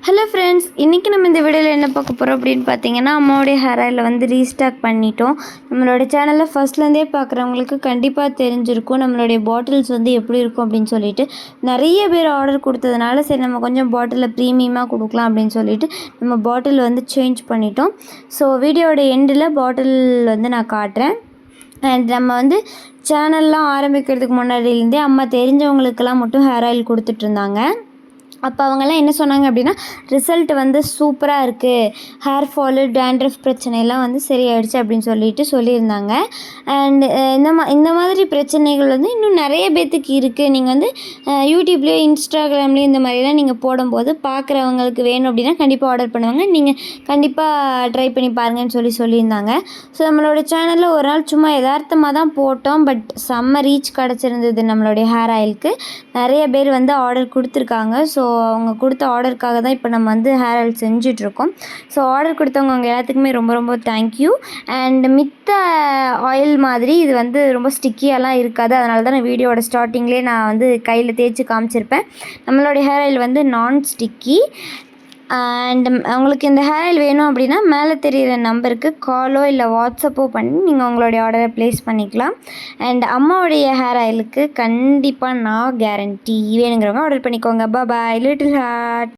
Hello friends, இன்றைக்கி நம்ம இந்த வீடியோவில் என்ன பார்க்க போகிறோம் அப்படின்னு பார்த்தீங்கன்னா, அம்மாவுடைய ஹேர் ஆயிலை வந்து ரீஸ்டாக் பண்ணிட்டோம். நம்மளோட சேனலில் ஃபஸ்ட்லேருந்தே பார்க்குறவங்களுக்கு கண்டிப்பாக தெரிஞ்சிருக்கும் நம்மளுடைய பாட்டில்ஸ் வந்து எப்படி இருக்கும் அப்படின்னு சொல்லிட்டு. நிறைய பேர் ஆர்டர் கொடுத்ததுனால சரி நம்ம கொஞ்சம் பாட்டிலில் ப்ரீமியமாக கொடுக்கலாம் அப்படின்னு சொல்லிட்டு நம்ம பாட்டில் வந்து சேஞ்ச் பண்ணிட்டோம். ஸோ வீடியோட எண்டில் பாட்டில் வந்து நான் காட்டுறேன். அண்ட் நம்ம வந்து சேனல்லாம் ஆரம்பிக்கிறதுக்கு முன்னாடியிலேருந்தே அம்மா தெரிஞ்சவங்களுக்கெல்லாம் மட்டும் ஹேர் ஆயில் கொடுத்துட்ருந்தாங்க. அப்போ அவங்கெல்லாம் என்ன சொன்னாங்க அப்படின்னா, ரிசல்ட் வந்து சூப்பராக இருக்குது, ஹேர் ஃபாலு டேண்ட்ரஃப் பிரச்சனைலாம் வந்து சரியாயிடுச்சு அப்படின்னு சொல்லியிருந்தாங்க. அண்டு இந்த மாதிரி பிரச்சனைகள் வந்து இன்னும் நிறைய பேர்த்துக்கு இருக்குது. நீங்கள் வந்து யூடியூப்லேயோ இன்ஸ்டாகிராம்லேயும் இந்த மாதிரிலாம் நீங்கள் போடும்போது பார்க்குறவங்களுக்கு வேணும் அப்படின்னா கண்டிப்பாக ஆர்டர் பண்ணுவாங்க. நீங்கள் கண்டிப்பாக ட்ரை பண்ணி பாருங்கன்னு சொல்லியிருந்தாங்க. ஸோ நம்மளோட சேனலில் ஒரு நாள் சும்மா யதார்த்தமாக தான் போட்டோம். பட் செம்ம ரீச் கிடச்சிருந்தது நம்மளுடைய ஹேர் ஆயிலுக்கு. நிறைய பேர் வந்து ஆர்டர் கொடுத்துருக்காங்க. ஸோ அவங்க கொடுத்த ஆர்டருக்காக தான் இப்போ நம்ம வந்து ஹேர் ஆயில் செஞ்சிட்ருக்கோம். ஸோ ஆர்டர் கொடுத்தவங்க அவங்க எல்லாத்துக்குமே ரொம்ப ரொம்ப தேங்க்யூ. அண்ட் மித்த ஆயில் மாதிரி இது வந்து ரொம்ப ஸ்டிக்கியாலாம் இருக்காது. அதனால தான் நான் வீடியோட ஸ்டார்டிங்லேயே நான் வந்து கையில் தேய்ச்சி காமிச்சிருப்பேன். நம்மளுடைய ஹேர் ஆயில் வந்து நான் ஸ்டிக்கி. அண்ட் உங்களுக்கு இந்த ஹேர் ஆயில் வேணும் அப்படின்னா மேலே தெரிகிற நம்பருக்கு காலோ இல்லை வாட்ஸ்அப்போ பண்ணி நீங்கள் உங்களுடைய ஆர்டரை ப்ளேஸ் பண்ணிக்கலாம். அண்ட் அம்மாவுடைய ஹேர் ஆயிலுக்கு கண்டிப்பாக நான் கேரண்டி. வேணுங்கிறவங்க ஆர்டர் பண்ணிக்கோங்க. பாய் லிட்டில் ஹார்ட்.